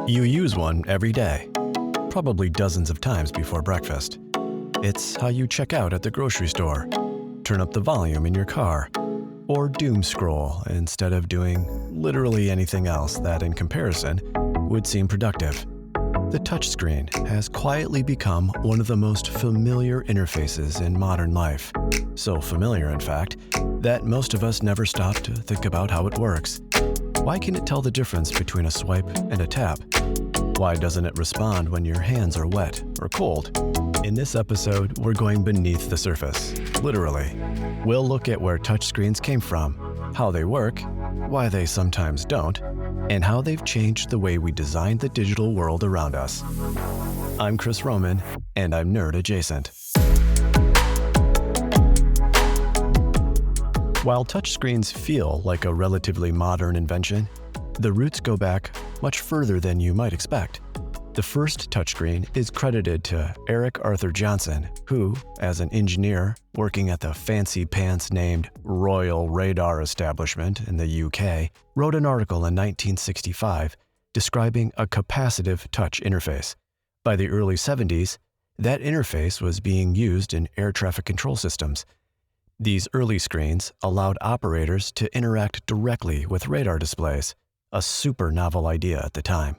You use one every day, probably dozens of times before breakfast. It's how you check out at the grocery store, turn up the volume in your car, or doom scroll instead of doing literally anything else that, in comparison, would seem productive. The touchscreen has quietly become one of the most familiar interfaces in modern life. So familiar, in fact, that most of us never stop to think about how it works. Why can it tell the difference between a swipe and a tap? Why doesn't it respond when your hands are wet or cold? In this episode, we're going beneath the surface, literally. We'll look at where touchscreens came from, how they work, why they sometimes don't, and how they've changed the way we design the digital world around us. I'm Chris Roman, and I'm nerd adjacent. While touchscreens feel like a relatively modern invention, the roots go back much further than you might expect. The first touchscreen is credited to Eric Arthur Johnson, who, as an engineer working at the fancy-pants named Royal Radar Establishment in the UK, wrote an article in 1965 describing a capacitive touch interface. By the early 70s, that interface was being used in air traffic control systems. These early screens allowed operators to interact directly with radar displays, a super novel idea at the time.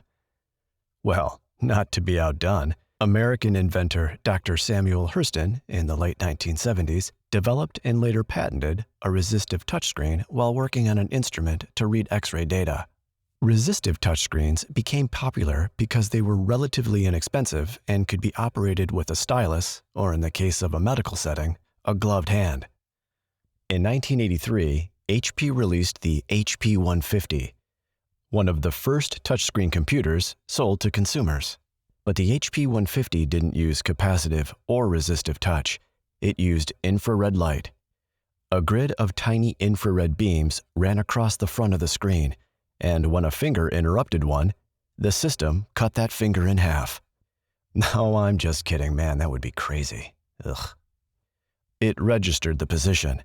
Well, not to be outdone, American inventor Dr. Samuel Hurston in the late 1970s developed and later patented a resistive touchscreen while working on an instrument to read X-ray data. Resistive touchscreens became popular because they were relatively inexpensive and could be operated with a stylus, or in the case of a medical setting, a gloved hand. In 1983, HP released the HP 150, one of the first touchscreen computers sold to consumers. But the HP 150 didn't use capacitive or resistive touch. It used infrared light. A grid of tiny infrared beams ran across the front of the screen, and when a finger interrupted one, the system cut that finger in half. No, I'm just kidding, man, that would be crazy. Ugh. It registered the position.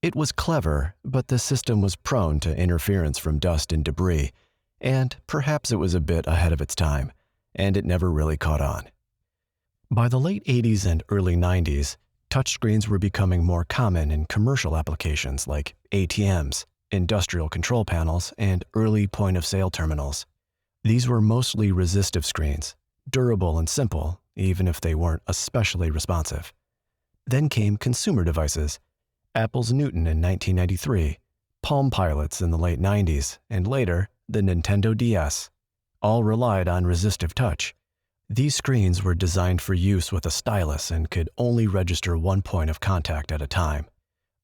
It was clever, but the system was prone to interference from dust and debris, and perhaps it was a bit ahead of its time, and it never really caught on. By the late 80s and early 90s, touchscreens were becoming more common in commercial applications like ATMs, industrial control panels, and early point-of-sale terminals. These were mostly resistive screens, durable and simple, even if they weren't especially responsive. Then came consumer devices. Apple's Newton in 1993, Palm Pilots in the late 90s, and later, the Nintendo DS. All relied on resistive touch. These screens were designed for use with a stylus and could only register one point of contact at a time.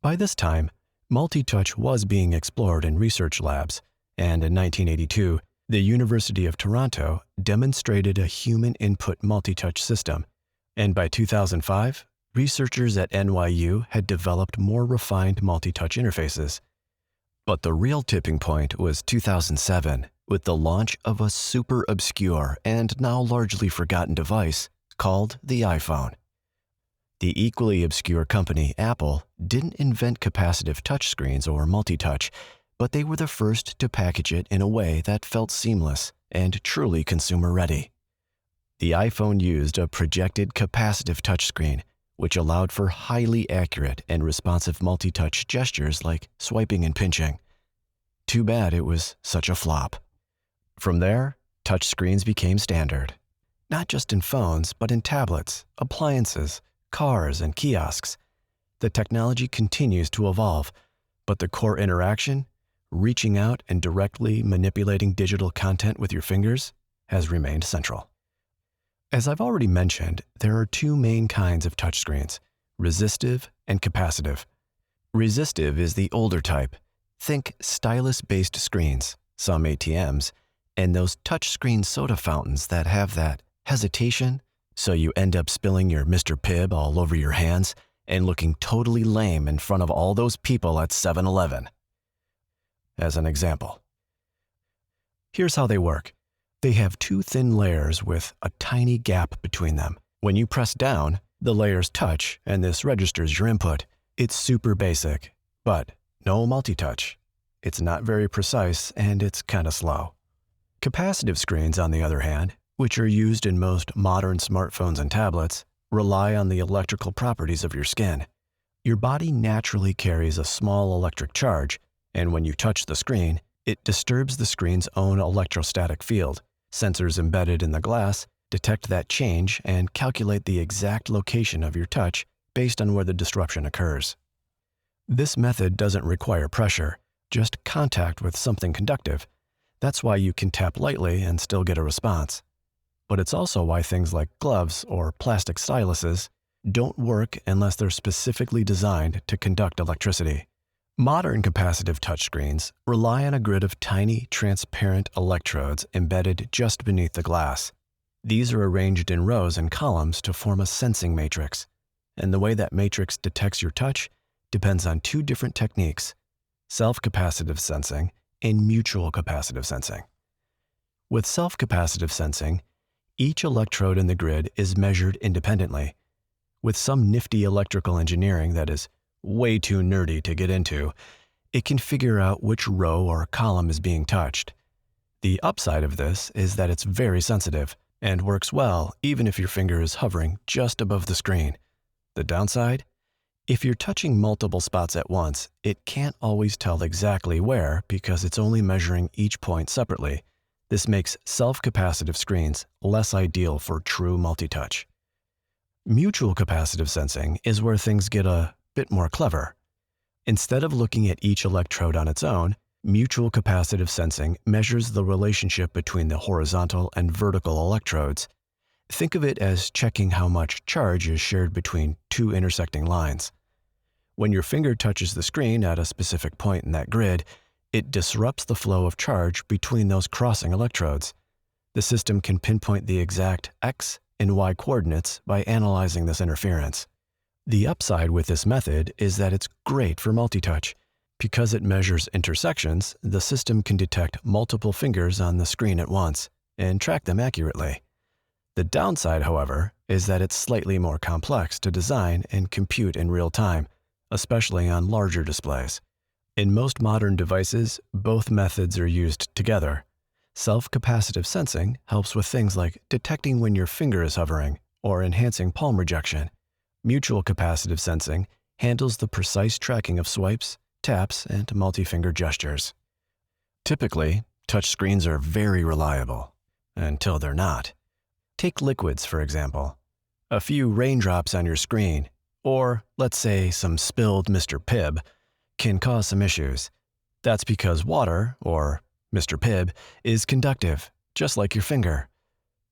By this time, multitouch was being explored in research labs, and in 1982, the University of Toronto demonstrated a human input multitouch system, and by 2005, researchers at NYU had developed more refined multi-touch interfaces. But the real tipping point was 2007, with the launch of a super obscure and now largely forgotten device called the iPhone. The equally obscure company Apple didn't invent capacitive touchscreens or multi-touch, but they were the first to package it in a way that felt seamless and truly consumer-ready. The iPhone used a projected capacitive touchscreen, which allowed for highly accurate and responsive multi-touch gestures like swiping and pinching. Too bad it was such a flop. From there, touchscreens became standard, not just in phones, but in tablets, appliances, cars, and kiosks. The technology continues to evolve, but the core interaction, reaching out and directly manipulating digital content with your fingers, has remained central. As I've already mentioned, there are two main kinds of touchscreens, resistive and capacitive. Resistive is the older type. Think stylus-based screens, some ATMs, and those touchscreen soda fountains that have that hesitation, so you end up spilling your Mr. Pibb all over your hands and looking totally lame in front of all those people at 7-Eleven. As an example. Here's how they work. They have two thin layers with a tiny gap between them. When you press down, the layers touch and this registers your input. It's super basic, but no multi-touch. It's not very precise and it's kind of slow. Capacitive screens, on the other hand, which are used in most modern smartphones and tablets, rely on the electrical properties of your skin. Your body naturally carries a small electric charge, and when you touch the screen, it disturbs the screen's own electrostatic field. Sensors embedded in the glass detect that change and calculate the exact location of your touch based on where the disruption occurs. This method doesn't require pressure, just contact with something conductive. That's why you can tap lightly and still get a response. But it's also why things like gloves or plastic styluses don't work unless they're specifically designed to conduct electricity. Modern capacitive touchscreens rely on a grid of tiny, transparent electrodes embedded just beneath the glass. These are arranged in rows and columns to form a sensing matrix, and the way that matrix detects your touch depends on two different techniques: self-capacitive sensing and mutual capacitive sensing. With self-capacitive sensing, each electrode in the grid is measured independently. With some nifty electrical engineering that is way too nerdy to get into, it can figure out which row or column is being touched. The upside of this is that it's very sensitive and works well even if your finger is hovering just above the screen. The downside? If you're touching multiple spots at once, it can't always tell exactly where because it's only measuring each point separately. This makes self-capacitive screens less ideal for true multitouch. Mutual capacitive sensing is where things get a bit more clever. Instead of looking at each electrode on its own, mutual capacitive sensing measures the relationship between the horizontal and vertical electrodes. Think of it as checking how much charge is shared between two intersecting lines. When your finger touches the screen at a specific point in that grid, it disrupts the flow of charge between those crossing electrodes. The system can pinpoint the exact X and Y coordinates by analyzing this interference. The upside with this method is that it's great for multitouch. Because it measures intersections, the system can detect multiple fingers on the screen at once and track them accurately. The downside, however, is that it's slightly more complex to design and compute in real time, especially on larger displays. In most modern devices, both methods are used together. Self-capacitive sensing helps with things like detecting when your finger is hovering or enhancing palm rejection. Mutual capacitive sensing handles the precise tracking of swipes, taps, and multi-finger gestures. Typically, touch screens are very reliable, until they're not. Take liquids, for example. A few raindrops on your screen, or let's say some spilled Mr. Pibb, can cause some issues. That's because water, or Mr. Pibb, is conductive, just like your finger.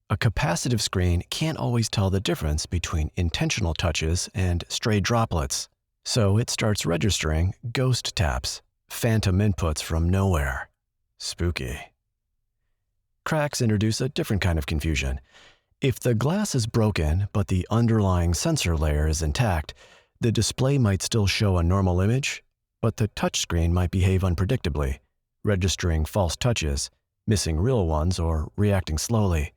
A capacitive screen can't always tell the difference between intentional touches and stray droplets, so it starts registering ghost taps, phantom inputs from nowhere. Spooky. Cracks introduce a different kind of confusion. If the glass is broken but the underlying sensor layer is intact, the display might still show a normal image, but the touchscreen might behave unpredictably, registering false touches, missing real ones, or reacting slowly.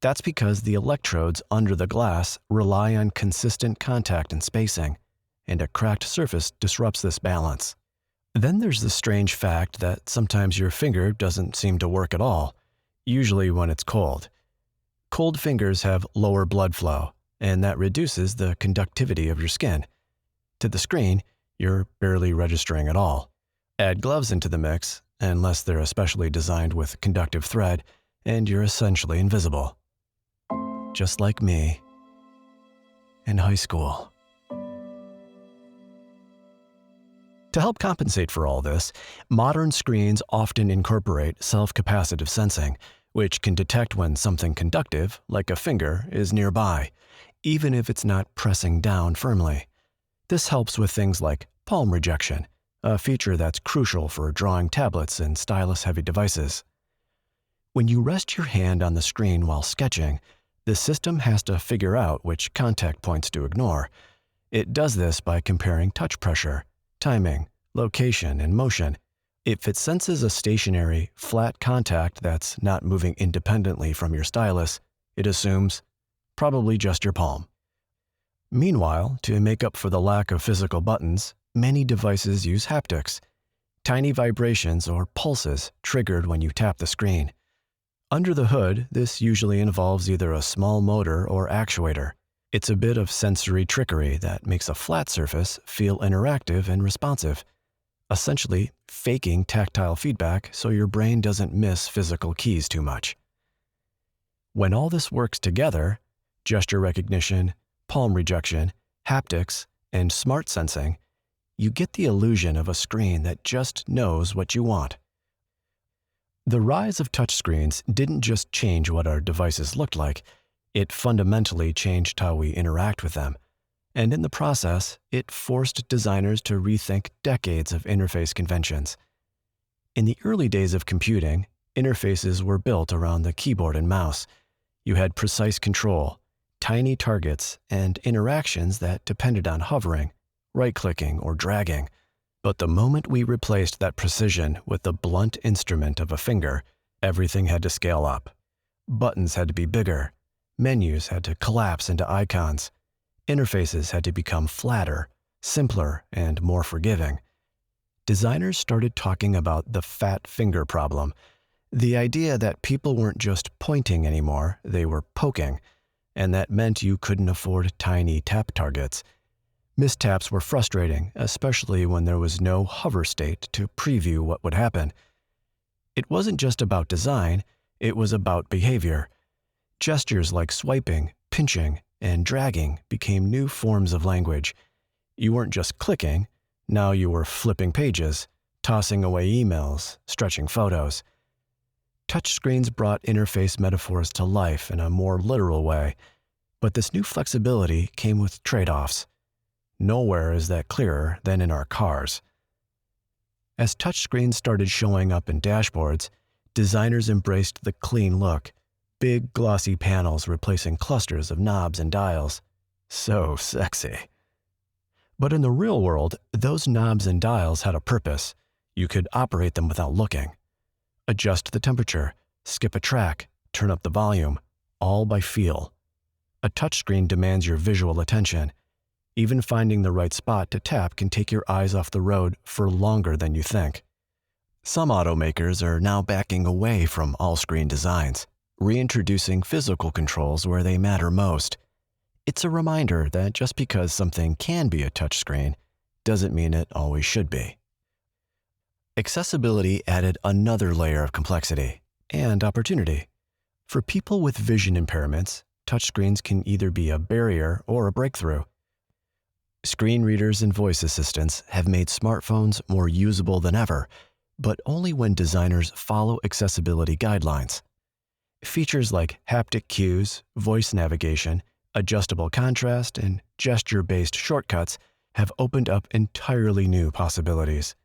That's because the electrodes under the glass rely on consistent contact and spacing, and a cracked surface disrupts this balance. Then there's the strange fact that sometimes your finger doesn't seem to work at all, usually when it's cold. Cold fingers have lower blood flow, and that reduces the conductivity of your skin. To the screen, you're barely registering at all. Add gloves into the mix, unless they're especially designed with conductive thread, and you're essentially invisible. Just like me in high school. To help compensate for all this, modern screens often incorporate self-capacitive sensing, which can detect when something conductive, like a finger, is nearby, even if it's not pressing down firmly. This helps with things like palm rejection, a feature that's crucial for drawing tablets and stylus-heavy devices. When you rest your hand on the screen while sketching, the system has to figure out which contact points to ignore. It does this by comparing touch pressure, timing, location, and motion. If it senses a stationary, flat contact that's not moving independently from your stylus, it assumes probably just your palm. Meanwhile, to make up for the lack of physical buttons, many devices use haptics, tiny vibrations or pulses triggered when you tap the screen. Under the hood, this usually involves either a small motor or actuator. It's a bit of sensory trickery that makes a flat surface feel interactive and responsive, essentially faking tactile feedback so your brain doesn't miss physical keys too much. When all this works together, gesture recognition, palm rejection, haptics, and smart sensing, you get the illusion of a screen that just knows what you want. The rise of touchscreens didn't just change what our devices looked like, it fundamentally changed how we interact with them. And in the process, it forced designers to rethink decades of interface conventions. In the early days of computing, interfaces were built around the keyboard and mouse. You had precise control, tiny targets, and interactions that depended on hovering, right-clicking, or dragging. But the moment we replaced that precision with the blunt instrument of a finger, everything had to scale up. Buttons had to be bigger, menus had to collapse into icons, interfaces had to become flatter, simpler, and more forgiving. Designers started talking about the fat finger problem, the idea that people weren't just pointing anymore, they were poking, and that meant you couldn't afford tiny tap targets. Mistaps were frustrating, especially when there was no hover state to preview what would happen. It wasn't just about design, it was about behavior. Gestures like swiping, pinching, and dragging became new forms of language. You weren't just clicking, now you were flipping pages, tossing away emails, stretching photos. Touchscreens brought interface metaphors to life in a more literal way, but this new flexibility came with trade-offs. Nowhere is that clearer than in our cars. As touchscreens started showing up in dashboards, designers embraced the clean look, big glossy panels replacing clusters of knobs and dials. So sexy. But in the real world, those knobs and dials had a purpose. You could operate them without looking. Adjust the temperature, skip a track, turn up the volume, all by feel. A touchscreen demands your visual attention. Even finding the right spot to tap can take your eyes off the road for longer than you think. Some automakers are now backing away from all-screen designs, reintroducing physical controls where they matter most. It's a reminder that just because something can be a touchscreen doesn't mean it always should be. Accessibility added another layer of complexity and opportunity. For people with vision impairments, touchscreens can either be a barrier or a breakthrough. Screen readers and voice assistants have made smartphones more usable than ever, but only when designers follow accessibility guidelines. Features like haptic cues, voice navigation, adjustable contrast, and gesture-based shortcuts have opened up entirely new possibilities.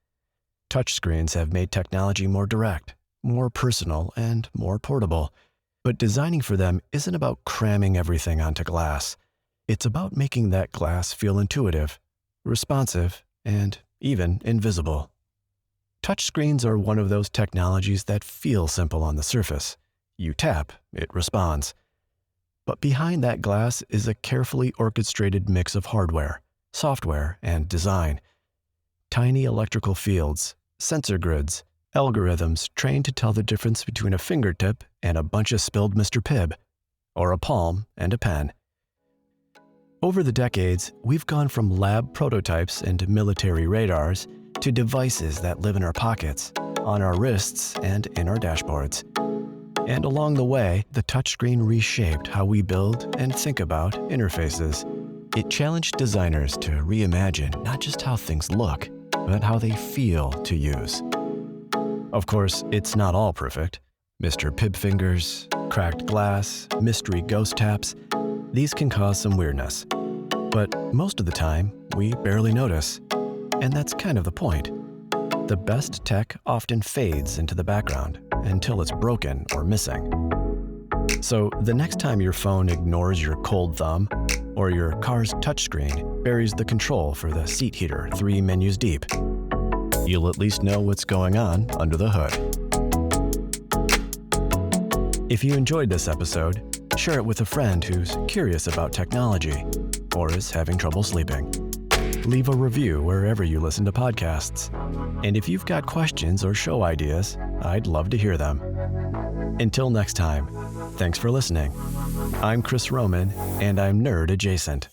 Touchscreens have made technology more direct, more personal, and more portable. But designing for them isn't about cramming everything onto glass. It's about making that glass feel intuitive, responsive, and even invisible. Touchscreens are one of those technologies that feel simple on the surface. You tap, it responds. But behind that glass is a carefully orchestrated mix of hardware, software, and design. Tiny electrical fields, sensor grids, algorithms trained to tell the difference between a fingertip and a bunch of spilled Mr. Pibb, or a palm and a pen. Over the decades, we've gone from lab prototypes and military radars to devices that live in our pockets, on our wrists, and in our dashboards. And along the way, the touchscreen reshaped how we build and think about interfaces. It challenged designers to reimagine not just how things look, but how they feel to use. Of course, it's not all perfect. Mr. Pibb fingers, cracked glass, mystery ghost taps, these can cause some weirdness. But most of the time, we barely notice. And that's kind of the point. The best tech often fades into the background until it's broken or missing. So the next time your phone ignores your cold thumb, or your car's touchscreen buries the control for the seat heater 3 menus deep, you'll at least know what's going on under the hood. If you enjoyed this episode, share it with a friend who's curious about technology or is having trouble sleeping. Leave a review wherever you listen to podcasts. And if you've got questions or show ideas, I'd love to hear them. Until next time, thanks for listening. I'm Chris Roman, and I'm nerd adjacent.